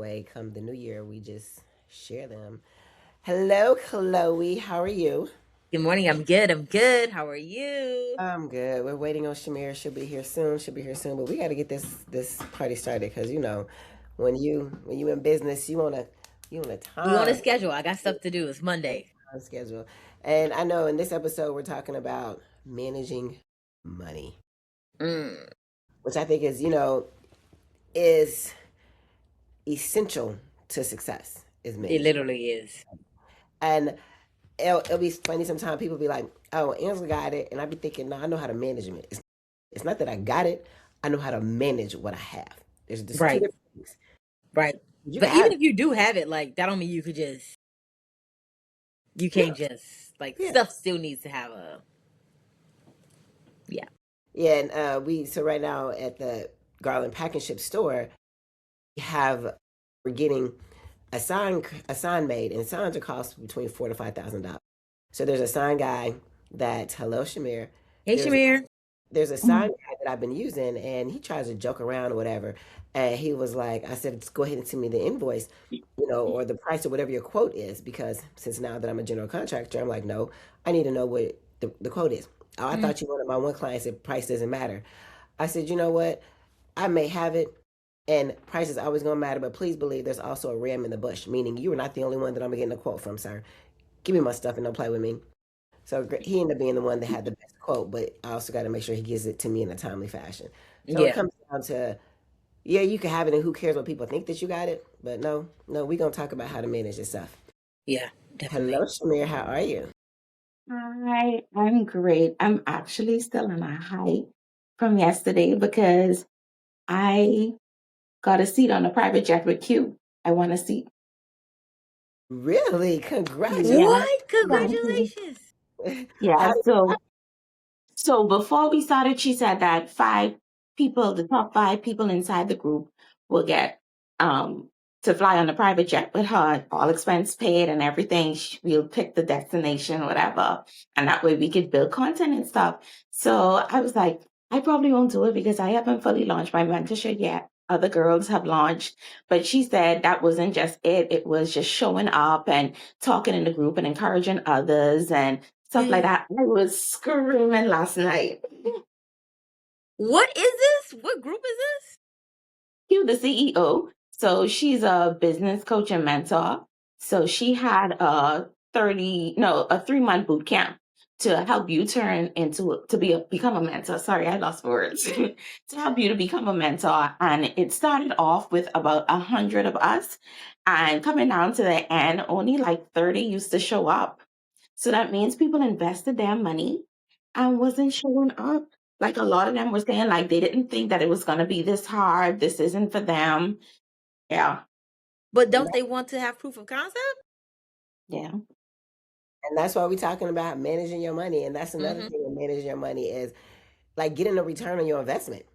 way, come the new year, we just share them. Hello, Chloe. How are you? Good morning. I'm good. I'm good. How are you? I'm good. We're waiting on Shamir. She'll be here soon. She'll be here soon. But we got to get this party started because when you in business, you on a We on a time schedule. I got stuff to do. It's Monday. schedule. And I know in this episode we're talking about managing money, Mm, which I think is essential to success. Is it managing. literally is. And it'll be funny sometimes people be like, oh, Angela got it. And I be thinking, no, I know how to manage it. It's not that I got it. I know how to manage what I have. There's just two Right. different things. Right. You But have even it. if you do have it, like that don't mean you Yeah. can't just like Yeah. stuff still needs to have a yeah. Yeah. And so right now at the Garland Pack and Ship store, we're getting a sign made, and signs are cost between $4,000 to $5,000. So there's a sign guy that, hello, Shamir. Hey There's Shamir. there's a sign Mhm. guy that I've been using, and he tries to joke around or whatever. And he was like, I said, just go ahead and send me the invoice, or the price or whatever your quote is, because since now that I'm a general contractor, I'm like, no, I need to know what the quote is. Oh, I Mm. thought you wanted my one client said price doesn't matter. I said, you know what? I may have it, and price is always going to matter, but please believe there's also a ram in the bush, meaning you are not the only one that I'm getting a quote from, sir. Give me my stuff and don't play with me. So he ended up being the one that had the best quote, but I also got to make sure he gives it to me in a timely fashion. So it Yeah. comes down to, yeah, you can have it, and who cares what people think that you got it? But no, no, we're going to talk about how to manage this stuff. Yeah. Hello, Definitely. Shamir. How are you? Hi, I'm great. I'm actually still on a high from yesterday because I got a seat on a private jet with Q. I want a seat. Really? Yeah. Congratulations. What? Thank you. Congratulations. Yeah, How so before we started, she said that the top 5 people inside the group will get to fly on a private jet with her, all expense paid and everything. We'll pick the destination, whatever, and that way we could build content and stuff. So I was like, I probably won't do it because I haven't fully launched my mentorship yet. Other girls have launched, but she said that wasn't just it. It was just showing up and talking in the group and encouraging others and stuff like Mm. that. I was screaming last night. What is this? What group is Q, the CEO. So she's a business coach and mentor. So she had a 3-month boot camp to help you turn into become a mentor. Sorry, I lost words. To help you to become a mentor. And it started off with about 100 of us. And coming down to the end, only like 30 used to show up. So that means people invested their money and wasn't showing up. Like a lot of them were saying, like they didn't think that it was going to be this hard. This isn't for them. Yeah, but and don't they want to have proof of concept? yeah, that's why we're talking about managing your money. And that's another Mm-hmm. thing with managing your money is like getting a return on your investment.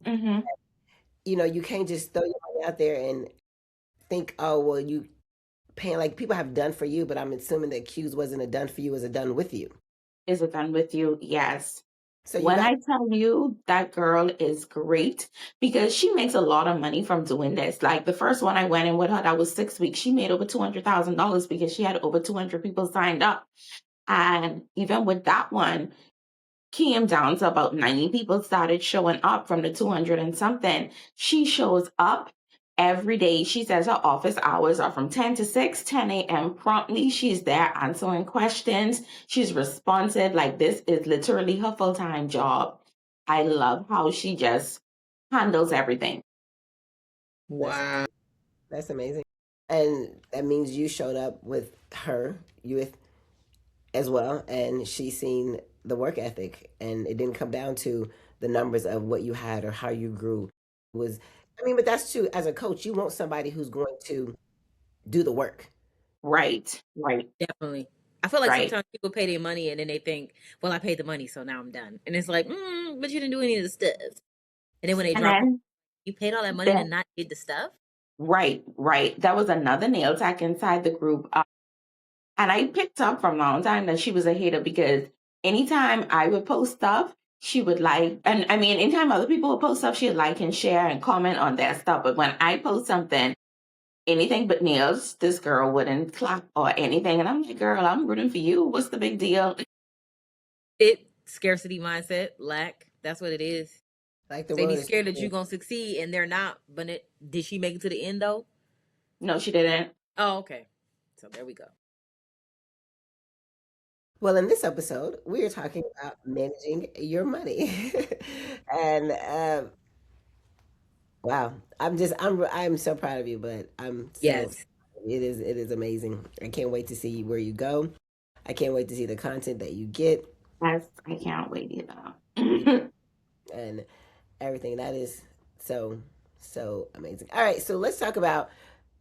hmm You can't just throw your money out there and think, oh, well, you paying like people have done for you, but I'm assuming the accused wasn't a done for you, it was a done with you. is it done with you? Yes. So you When got I tell you that girl is great because she makes a lot of money from doing this. Like the first one I went in with her, that was 6 weeks. She made over $200,000 because she had over 200 people signed up. And even with that one, came down to about 90 people started showing up from the 200 and something. She shows up every day. She says her office hours are from 10 to 6, 10 a.m. promptly. She's there answering questions. She's responsive. Like this is literally her full-time job. I love how she just handles everything. that's Wow. that's amazing. And that means you showed up with her, you with as well, and she's seen the work ethic, and it didn't come down to the numbers of what you had or how you grew. It was, I mean, but that's true. As a coach, you want somebody who's going to do the work. Right, right, Definitely. I feel like right. sometimes people pay their money and then they think, well, I paid the money, so now I'm done. And it's like, but you didn't do any of the stuff. And then when they And drop off, then you paid all that money the to not did the stuff? right, right. That was another nail tech inside the group. And I picked up from a long time that she was a hater because anytime I would post stuff, she would like, and I mean, anytime other people would post stuff, she'd like and share and comment on their stuff. But when I post something, anything but nails. This girl wouldn't clap or anything. And I'm like, girl, I'm rooting for you. What's the big deal? It scarcity mindset, lack. That's what it is. Like the They be world is. scared that you're gonna succeed and they're not. But did she make it to the end though? No, she didn't. Oh, okay. So there we go. Well, in this episode, we are talking about managing your money, and wow, I'm so proud of you. But I'm so Yes. it is amazing. I can't wait to see where you go. I can't wait to see the content that you get I can't wait either. and everything. That is so amazing. All right, so let's talk about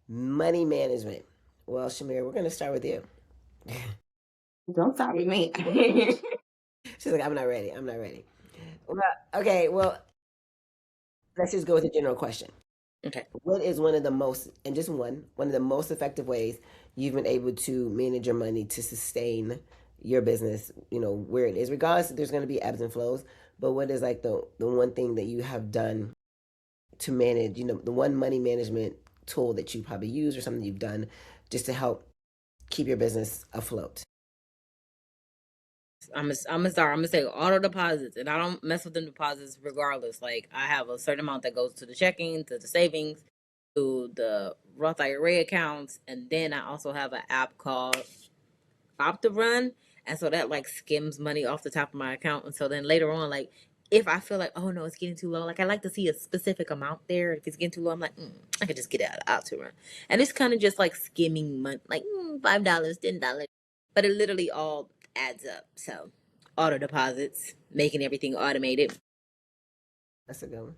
money management. Well, Shamir, we're going to start with you. Don't start with me. She's like, I'm not ready. I'm not ready. Well, okay, well, let's just go with a general question. Okay. What is one of the most, and just one of the most effective ways you've been able to manage your money to sustain your business, where it is, regardless, there's going to be ebbs and flows, but what is like the one thing that you have done to manage, the one money management tool that you probably use or something you've done just to help keep your business afloat? I'm gonna start. I'm gonna say auto deposits, and I don't mess with them deposits regardless. Like I have a certain amount that goes to the checking, to the savings, to the Roth IRA accounts, and then I also have an app called Run, and so that like skims money off the top of my account. And so then later on, like if I feel like, oh no, it's getting too low, like I like to see a specific amount there. If it's getting too low, I'm like, I could just get it out of Run, and it's kind of just like skimming money, like $5, $10, but it literally all adds up. So auto deposits, making everything automated. That's a good one.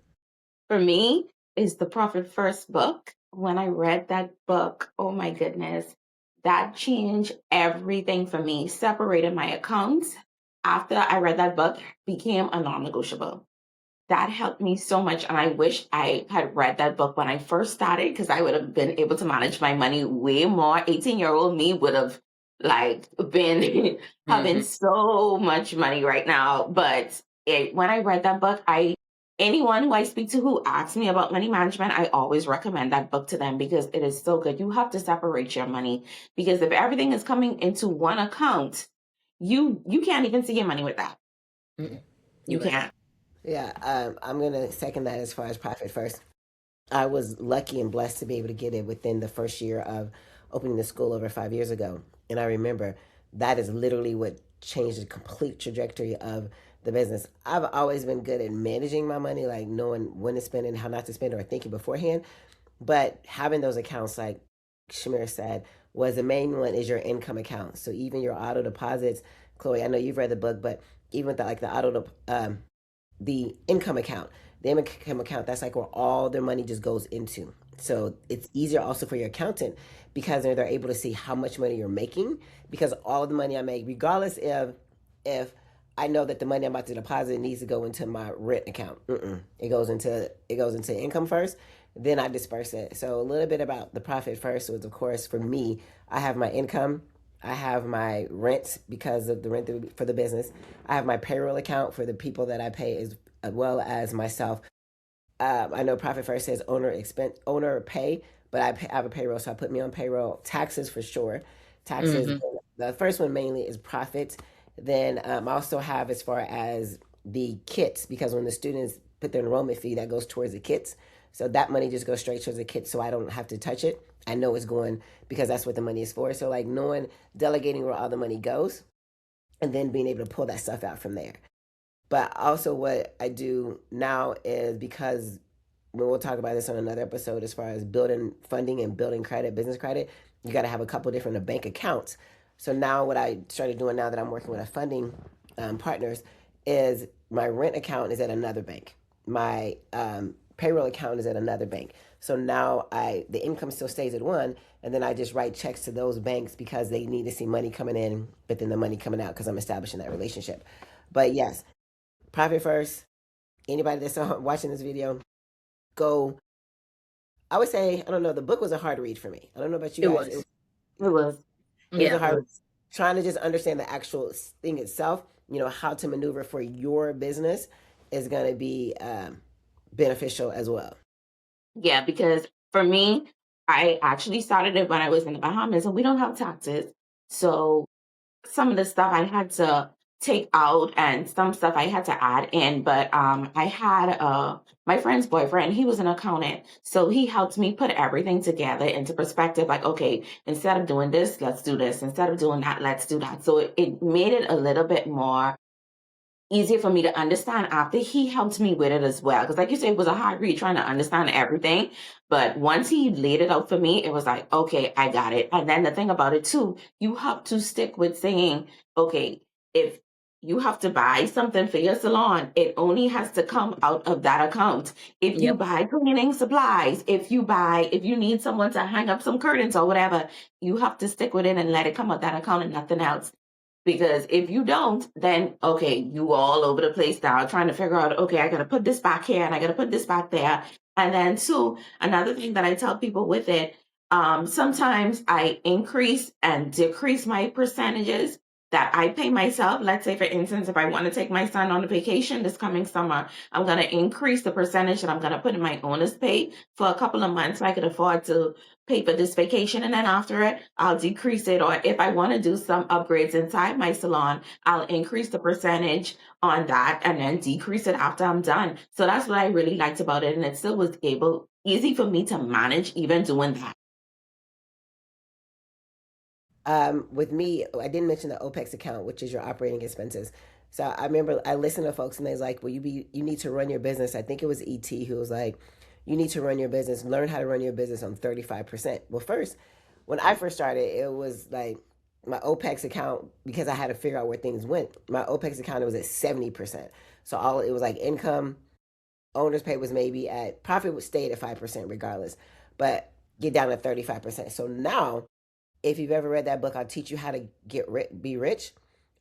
For me, is the Profit First book. When I read that book, oh my goodness, that changed everything for me. Separated my accounts after I read that book, became a non-negotiable. That helped me so much. And I wish I had read that book when I first started, because I would have been able to manage my money way more. 18-year-old me would have like been having so much money right now. But when I read that book, anyone who I speak to who asks me about money management, I always recommend that book to them because it is so good. You have to separate your money, because if everything is coming into one account, you can't even see your money with that. You can't. Yeah, I'm gonna second that as far as Profit First. I was lucky and blessed to be able to get it within the first year of opening the school over 5 years ago. And I remember that is literally what changed the complete trajectory of the business. I've always been good at managing my money, like knowing when to spend and how not to spend or thinking beforehand. But having those accounts, like Shamir said, was the main one is your income account. So even your auto deposits, Chloe, I know you've read the book, but even with like the income account, the income account, that's like where all their money just goes into. So it's easier also for your accountant because they're able to see how much money you're making, because all the money I make, regardless if I know that the money I'm about to deposit needs to go into my rent account. It goes into income first, then I disperse it. So a little bit about the Profit First was, of course, for me, I have my income, I have my rent because of the rent for the business. I have my payroll account for the people that I pay as well as myself. I know Profit First says owner pay, but I have a payroll, so I put me on payroll. Taxes for sure. Taxes. The first one mainly is profit. Then I also have as far as the kits, because when the students put their enrollment fee, that goes towards the kits. So that money just goes straight towards the kits, so I don't have to touch it. I know it's going because that's what the money is for. So like knowing, delegating where all the money goes, and then being able to pull that stuff out from there. But also, what I do now is, because we'll talk about this on another episode, as far as building funding and building credit, business credit, you got to have a couple different bank accounts. So now, what I started doing now that I'm working with a funding partners is my rent account is at another bank. My payroll account is at another bank. So now the income still stays at one, and then I just write checks to those banks because they need to see money coming in, but then the money coming out because I'm establishing that relationship. But yes, Profit First. Anybody that's watching this video, go. I would say, I don't know, the book was a hard read for me. I don't know about you It guys. was. It was. It was a hard trying to just understand the actual thing itself, how to maneuver for your business is going to be beneficial as well. Yeah, because for me, I actually started it when I was in the Bahamas, and we don't have taxes. So some of the stuff I had to take out and some stuff I had to add in. But I had my friend's boyfriend, he was an accountant. So he helped me put everything together into perspective, like, okay, instead of doing this, let's do this. Instead of doing that, let's do that. So it made it a little bit more easier for me to understand after he helped me with it as well. Because, like you said, it was a hard read trying to understand everything. But once he laid it out for me, it was like, okay, I got it. And then the thing about it, too, you have to stick with saying, okay, if you have to buy something for your salon, it only has to come out of that account. If you Yep. buy cleaning supplies, if you need someone to hang up some curtains or whatever, you have to stick with it and let it come out that account and nothing else. Because if you don't, then okay, you all over the place now trying to figure out, okay, I gotta put this back here and I gotta put this back there. And then two, another thing that I tell people with it, sometimes I increase and decrease my percentages that I pay myself. Let's say, for instance, if I want to take my son on a vacation this coming summer, I'm gonna increase the percentage that I'm gonna put in my owner's pay for a couple of months so I could afford to pay for this vacation, and then after it I'll decrease it. Or if I want to do some upgrades inside my salon, I'll increase the percentage on that and then decrease it after I'm done. So that's what I really liked about it, and it still was able easy for me to manage even doing that. With me, I didn't mention the OPEX account, which is your operating expenses. So I remember I listened to folks and they was like, well, you need to run your business. I think it was ET who was like, you need to run your business, learn how to run your business on 35%. Well, first, when I first started, it was like my OPEX account, because I had to figure out where things went. My OPEX account, it was at 70%. So all it was like income, owner's pay was maybe at, profit would stay at 5% regardless, but get down to 35%. So now, if you've ever read that book, I'll teach you how to be rich,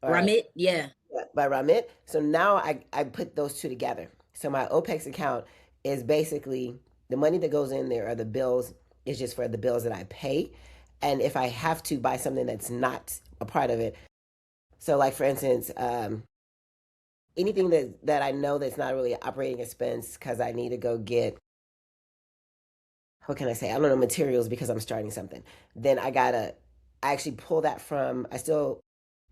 or Ramit, yeah. by Ramit. So now I put those two together. So my OPEX account is basically the money that goes in there, or the bills, is just for the bills that I pay. And if I have to buy something that's not a part of it, so like for instance, anything that I know that's not really an operating expense because I need to go get, what can I say? I don't know, materials because I'm starting something. Then I actually pull that from, I still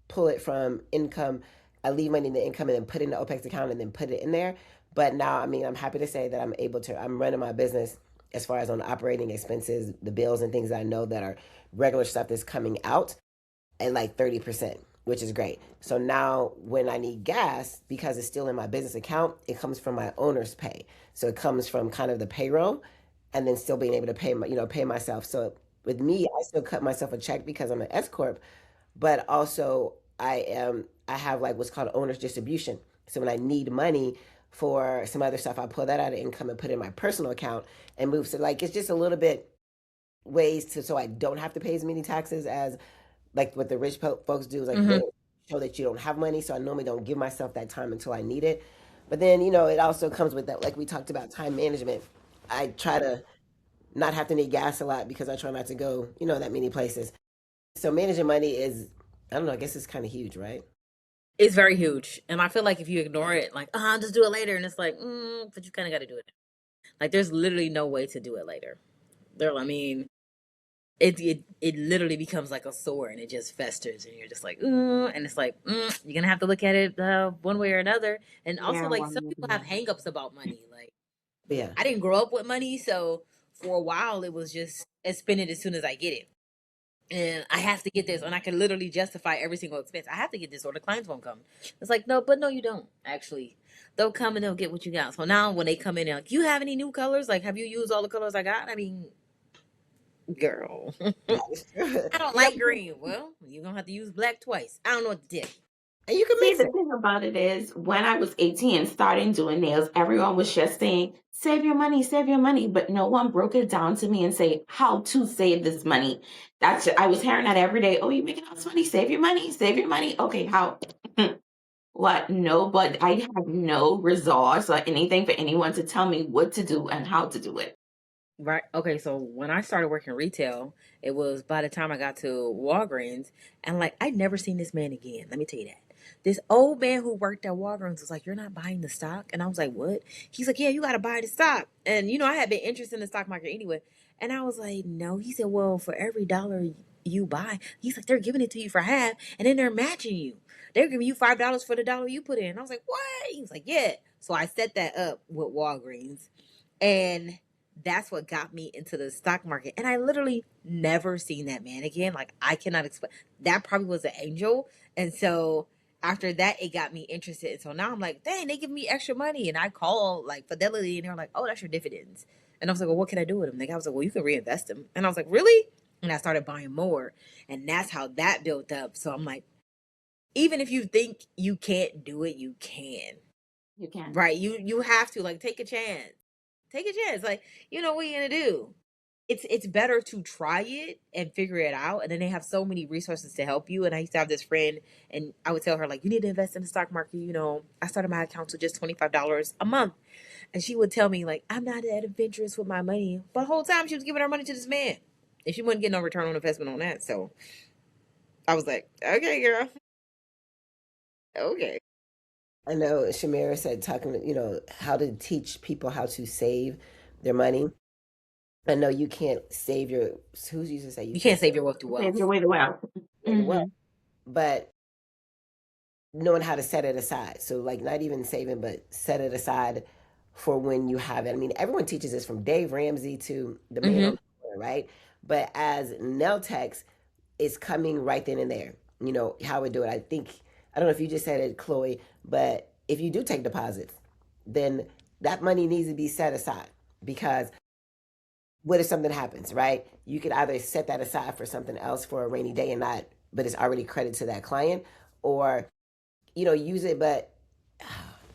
pull it from income. I leave money in the income and then put it in the OPEX account and then put it in there. But now, I mean, I'm happy to say that I'm running my business as far as on operating expenses, the bills and things that I know that are regular stuff that's coming out at like 30%, which is great. So now when I need gas, because it's still in my business account, it comes from my owner's pay. So it comes from kind of the payroll and then still being able to pay myself. So with me, I still cut myself a check because I'm an S corp, but also I have like what's called owner's distribution. So when I need money for some other stuff, I pull that out of income and put it in my personal account and move. So like it's just a little bit ways to, so I don't have to pay as many taxes as like what the rich folks do, is like they Mm-hmm. show that you don't have money. So I normally don't give myself that time until I need it. But then, it also comes with that, like we talked about time management. I try to not have to need gas a lot because I try not to go, that many places. So managing money is, I don't know, I guess it's kind of huge, right? It's very huge, and I feel like if you ignore it, like, I'll just do it later, and it's like, but you kind of got to do it. Like, there's literally no way to do it later. There, I mean, it literally becomes like a sore, and it just festers, and you're just like, and it's like, you're gonna have to look at it one way or another. And also, Yeah, like, some one people have more. hangups about money. Like, Yeah. I didn't grow up with money, so for a while it was just I spend it as soon as I get it. And I have to get this, and I can literally justify every single expense. I have to get this, or the clients won't come. It's like, no, but no, you don't. Actually, they'll come and they'll get what you got. So now, when they come in, they're like, "You have any new colors? Like, have you used all the colors I got?" I mean, girl, That is true. I don't Yeah, like green. Well, you're gonna have to use black twice. I don't know what to do. and you can See, mix the it. thing about it is, when I was 18 starting doing nails, everyone was just saying, save your money, save your money. But no one broke it down to me and say how to save this money. I was hearing that every day. Oh, you're making all this money, save your money, save your money. Okay, how? What? No, but I have no resource or anything for anyone to tell me what to do and how to do it. Right. Okay. So when I started working retail, it was by the time I got to Walgreens, and like I'd never seen this man again. Let me tell you that. This old man who worked at Walgreens was like, "You're not buying the stock," and I was like, "What?" He's like, "Yeah, you got to buy the stock." And I had been interested in the stock market anyway. And I was like, no. He said, well, for every dollar you buy, he's like, they're giving it to you for half, and then they're matching you. They're giving you $5 for the dollar you put in. I was like, what? He was like, yeah. So I set that up with Walgreens, and that's what got me into the stock market. And I literally never seen that man again. Like, I cannot explain. That probably was an angel. And so after that, it got me interested. And so now I'm like, dang, they give me extra money. And I call like Fidelity, and they're like, oh, that's your dividends. And I was like, well, what can I do with them? The guy was like, well, you can reinvest them. And I was like, really? And I started buying more. And that's how that built up. So I'm like, even if you think you can't do it, you can. You can. Right? You have to, like, take a chance. Take a chance. Like, you know what you're gonna do. It's better to try it and figure it out. And then they have so many resources to help you. And I used to have this friend, and I would tell her, like, you need to invest in the stock market. You know, I started my account with just $25 a month. And she would tell me, like, I'm not that adventurous with my money. But the whole time she was giving her money to this man. And she wasn't getting no return on investment on that. So I was like, okay, girl. Okay. I know Shamira said talking, how to teach people how to save their money. I know you can't save your, who's used to say you You can't can't save your wealth through Save your wealth. way to wealth. save your wealth, Mm-hmm. but knowing how to set it aside. So like not even saving, but set it aside for when you have it. I mean, everyone teaches this from Dave Ramsey to the man on Mm-hmm. the corner, right? But as nail techs, it's coming right then and there. You know how we do it. I don't know if you just said it, Chloe, but if you do take deposits, then that money needs to be set aside because what if something happens, right? You could either set that aside for something else for a rainy day and not, but it's already credit to that client, or use it, but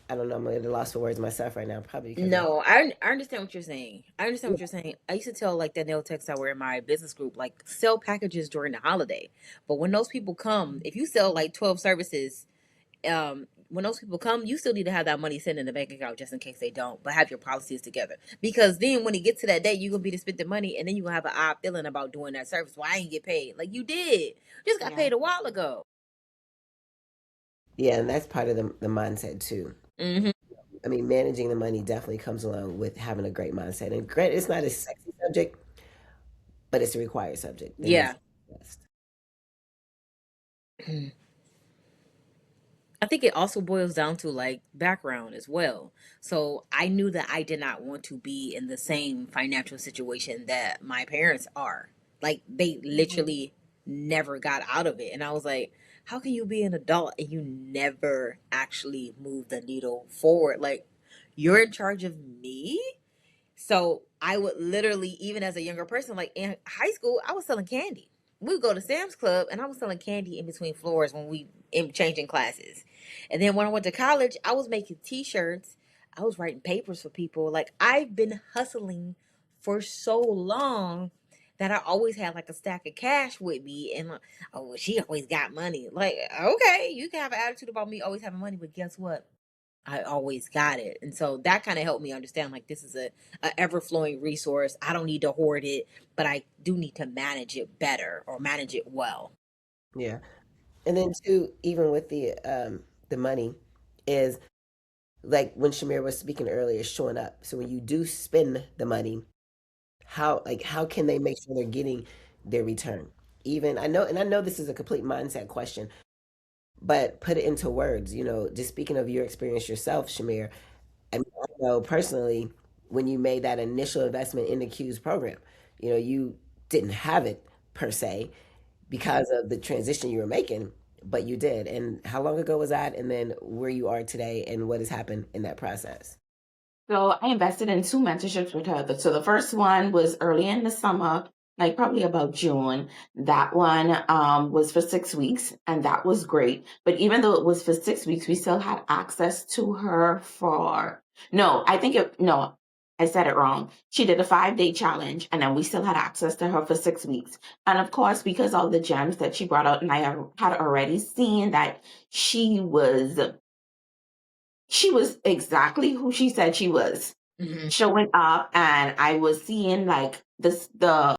I don't know. I'm a little lost for words myself right now, probably because I. No, I understand what you're saying. I understand what you're saying. I used to tell like the nail techs that were in my business group, like sell packages during the holiday. But when those people come, if you sell like 12 services, when those people come, you still need to have that money sitting in the bank account just in case they don't, but have your policies together. Because then when it gets to that day, you're gonna be to spend the money, and then you're gonna have an odd feeling about doing that service. Why I ain't get paid? Like you did. Just got Yeah. paid a while ago. Yeah, and that's part of the mindset too. Hmm. I mean, managing the money definitely comes along with having a great mindset. And granted, it's not a sexy subject, but it's a required subject that needs Yeah. to be addressed. I think it also boils down to like background as well. So I knew that I did not want to be in the same financial situation that my parents are. Like they Mm-hmm. literally never got out of it. And I was like, how can you be an adult and you never actually move the needle forward? Like you're in charge of me? So I would literally, even as a younger person, like in high school, I was selling candy. We would go to Sam's Club, and I was selling candy in between floors when we in changing classes. And then when I went to college, I was making T-shirts. I was writing papers for people. Like I've been hustling for so long that I always had like a stack of cash with me. And like, oh, well, she always got money. Like okay, you can have an attitude about me always having money, but guess what? I always got it. And so that kind of helped me understand like this is a ever flowing resource. I don't need to hoard it, but I do need to manage it better or manage it well. Yeah, and then too, even with the money, is like when Shamir was speaking earlier, showing up. So when you do spend the money, how can they make sure they're getting their return? Even I know this is a complete mindset question, but put it into words. Just speaking of your experience yourself, Shamir. I mean, I know personally when you made that initial investment in the Q's program, you didn't have it per se because of the transition you were making, but you did. And how long ago was that? And then where you are today and what has happened in that process? So I invested in two mentorships with her. So the first one was early in the summer, like probably about June. That one was for 6 weeks, and that was great. But even though it was for 6 weeks, we still had access to her for no, no, I said it wrong. She did a 5-day challenge, and then we still had access to her for 6 weeks. And of course, because all the gems that she brought out, and I had already seen that she was she was exactly who she said she was Hmm. showing up, and I was seeing like this the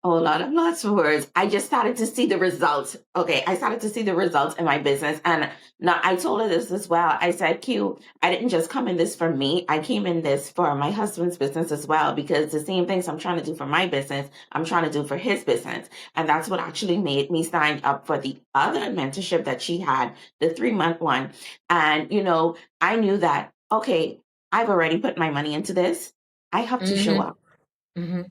A lot of lots of words. I just started to see the results. Okay, I started to see the results in my business. And now I told her this as well. I said, Q, I didn't just come in this for me. I came in this for my husband's business as well, because the same things I'm trying to do for my business, I'm trying to do for his business. And that's what actually made me sign up for the other mentorship that she had, the 3-month one. And, I knew that, okay, I've already put my money into this. I have to show Mm-hmm. up. Mm-hmm.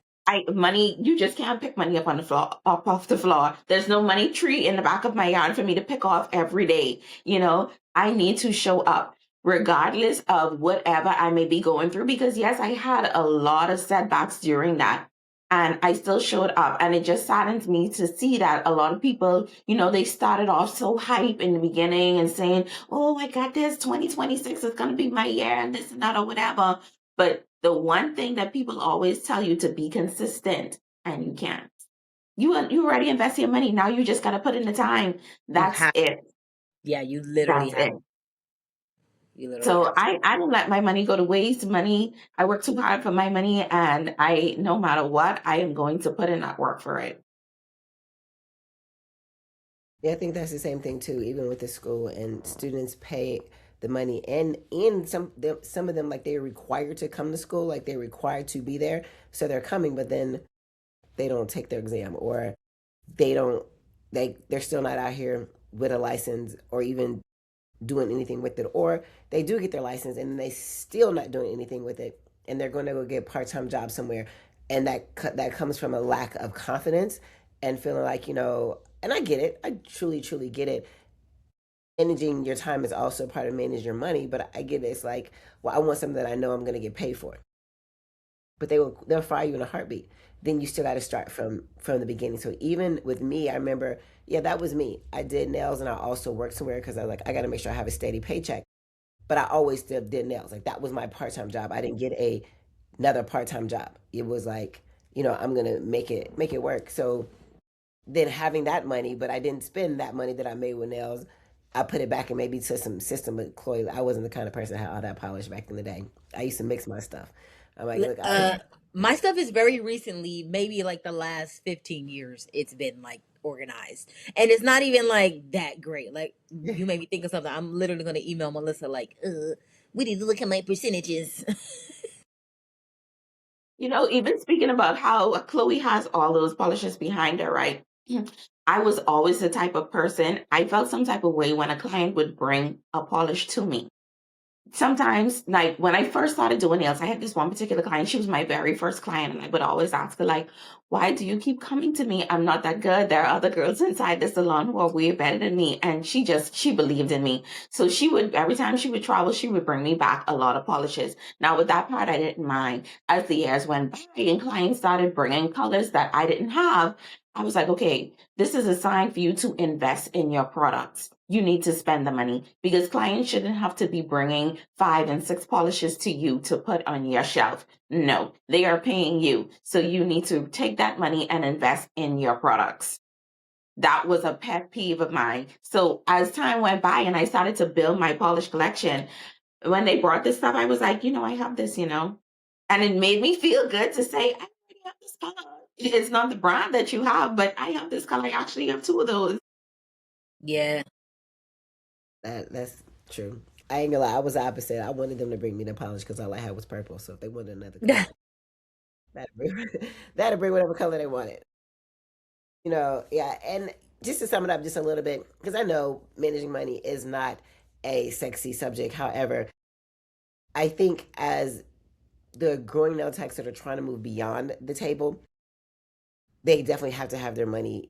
Money, you just can't pick money up on the floor, up off the floor. There's no money tree in the back of my yard for me to pick off every day. I need to show up regardless of whatever I may be going through, because yes, I had a lot of setbacks during that. And I still showed up. And it just saddens me to see that a lot of people, they started off so hype in the beginning and saying, oh, I got this, 2026 is going to be my year and this and that or whatever. But the one thing that people always tell you to be consistent, and you can't. You already invest your money. Now you just gotta put in the time. You That's have, it. yeah, you literally That's have, it. you literally So have to. I don't let my money go to waste. Money, I work too hard for my money, and I, no matter what, I am going to put in that work for it. Yeah, I think that's the same thing too. Even with the school and students pay the money, and some of them, like, they're required to come to school, like they're required to be there, so they're coming, but then they don't take their exam, or they don't they're still not out here with a license or even doing anything with it, or they do get their license and they still not doing anything with it, and they're going to go get a part-time job somewhere, and that comes from a lack of confidence and feeling like, and I get it, I truly get it. Managing your time is also part of managing your money, but I get it. It's like, well, I want something that I know I'm going to get paid for, but they'll fire you in a heartbeat. Then you still got to start from the beginning. So even with me, I remember, yeah, that was me. I did nails, and I also worked somewhere because I was like, I got to make sure I have a steady paycheck. But I always still did nails. Like, that was my part-time job. I didn't get another part-time job. It was like, I'm gonna make it work. So then having that money, but I didn't spend that money that I made with nails. I put it back and maybe to some system. But Chloe, I wasn't the kind of person that had all that polish back in the day. I used to mix my stuff. I'm like, look, Uh, my stuff is very recently, maybe like the last 15 years, it's been like organized. And it's not even like that great. Like, you made me think of something. I'm literally going to email Melissa, like, we need to look at my percentages. Even speaking about how Chloe has all those polishes behind her, right? I was always the type of person, I felt some type of way when a client would bring a polish to me. Sometimes, like when I first started doing nails, I had this one particular client. She was my very first client, and I would always ask her, like, why do you keep coming to me? I'm not that good. There are other girls inside the salon who are way better than me. And she believed in me. So she would, every time she would travel, she would bring me back a lot of polishes. Now, with that part, I didn't mind. As the years went by and clients started bringing colors that I didn't have, I was like, okay, this is a sign for you to invest in your products. You need to spend the money, because clients shouldn't have to be bringing 5 and 6 polishes to you to put on your shelf. No, they are paying you. So you need to take that money and invest in your products. That was a pet peeve of mine. So as time went by and I started to build my polish collection, when they brought this stuff, I was like, I have this, and it made me feel good to say, I already have this color. It's not the brand that you have, but I have this color. I actually have 2 of those. Yeah. that's true. I ain't gonna lie. I was the opposite. I wanted them to bring me the polish because all I had was purple. So if they wanted another color, that'd bring, that'd bring whatever color they wanted. Yeah. And just to sum it up just a little bit, because I know managing money is not a sexy subject. However, I think as the growing nail techs that are trying to move beyond the table, they definitely have to have their money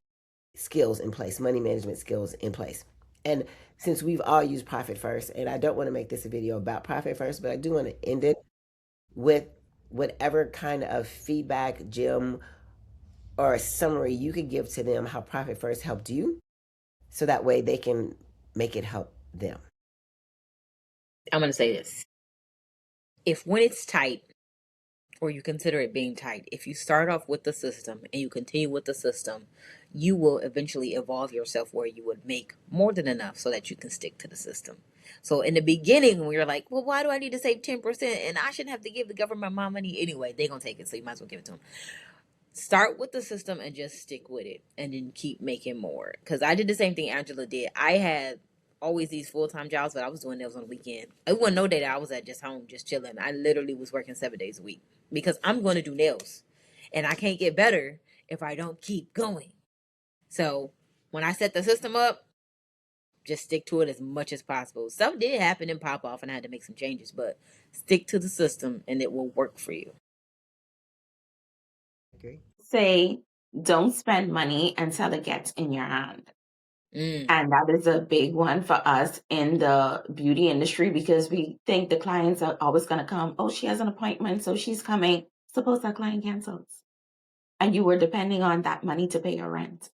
skills in place, money management skills in place. And since we've all used Profit First, and I don't want to make this a video about Profit First, but I do want to end it with whatever kind of feedback, Jim, or a summary you could give to them how Profit First helped you, so that way they can make it help them. I'm going to say this. If when it's tight, or you consider it being tight, if you start off with the system and you continue with the system, you will eventually evolve yourself where you would make more than enough so that you can stick to the system. So in the beginning, when you're like, well, why do I need to save 10%? And I shouldn't have to give the government my money anyway, they're going to take it. So you might as well give it to them. start with the system and just stick with it and then keep making more. Because I did the same thing Angela did. I had always these full-time jobs, but I was doing nails on the weekend. It wasn't no day that I was at just home just chilling. I literally was working 7 days a week because I'm going to do nails and I can't get better if I don't keep going. So when I set the system up, just stick to it as much as possible. Stuff did happen and pop off and I had to make some changes, but stick to the system and it will work for you. Agree. Say, don't spend money until it gets in your hand. Mm. And that is a big one for us in the beauty industry because we think the clients are always going to come. Oh, she has an appointment, so she's coming. Suppose that client cancels. And you were depending on that money to pay your rent.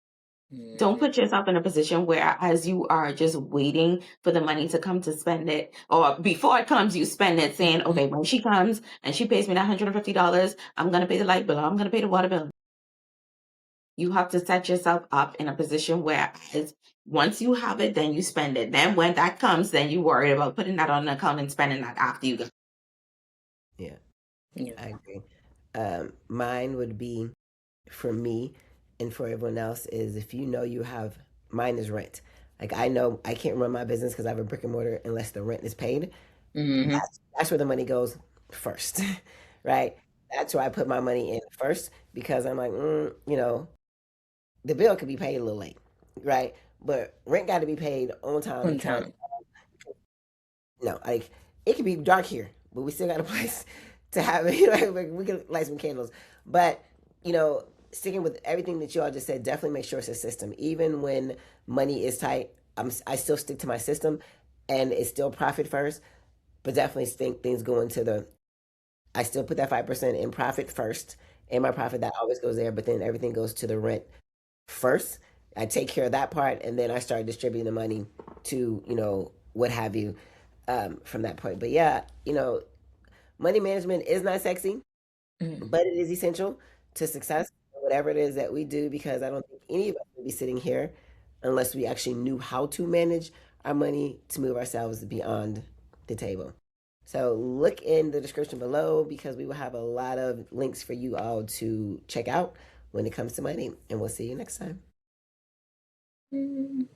Don't put yourself in a position where as you are just waiting for the money to come to spend it, or before it comes, you spend it saying, okay, when she comes and she pays me that $150, I'm going to pay the light bill, I'm going to pay the water bill. You have to set yourself up in a position where once you have it, then you spend it. Then when that comes, then you worry about putting that on an account and spending that after you go. Yeah, Yeah. I agree. Mine would be for me and for everyone else is if you know you have mine is rent. Like I know I can't run my business because I have a brick and mortar unless the rent is paid. Mm-hmm. That's where the money goes first, right? That's where I put my money in first because I'm like, the bill could be paid a little late, right? But rent got to be paid on time On because time. like it could be dark here, but we still got a place to have it. Like, we can light some candles, but you know, sticking with everything that you all just said, definitely make sure it's a system. Even when money is tight, I still stick to my system, and it's still profit first. But definitely think things go into the. I still put that 5% in profit first, and my profit that always goes there. But then everything goes to the rent first. I take care of that part, and then I start distributing the money to what have you from that point. But yeah, money management is not sexy, Mm. but it is essential to success, whatever it is that we do. Because I don't think any of us would be sitting here unless we actually knew how to manage our money to move ourselves beyond the table. So look in the description below because we will have a lot of links for you all to check out when it comes to money. And we'll see you next time. Mm.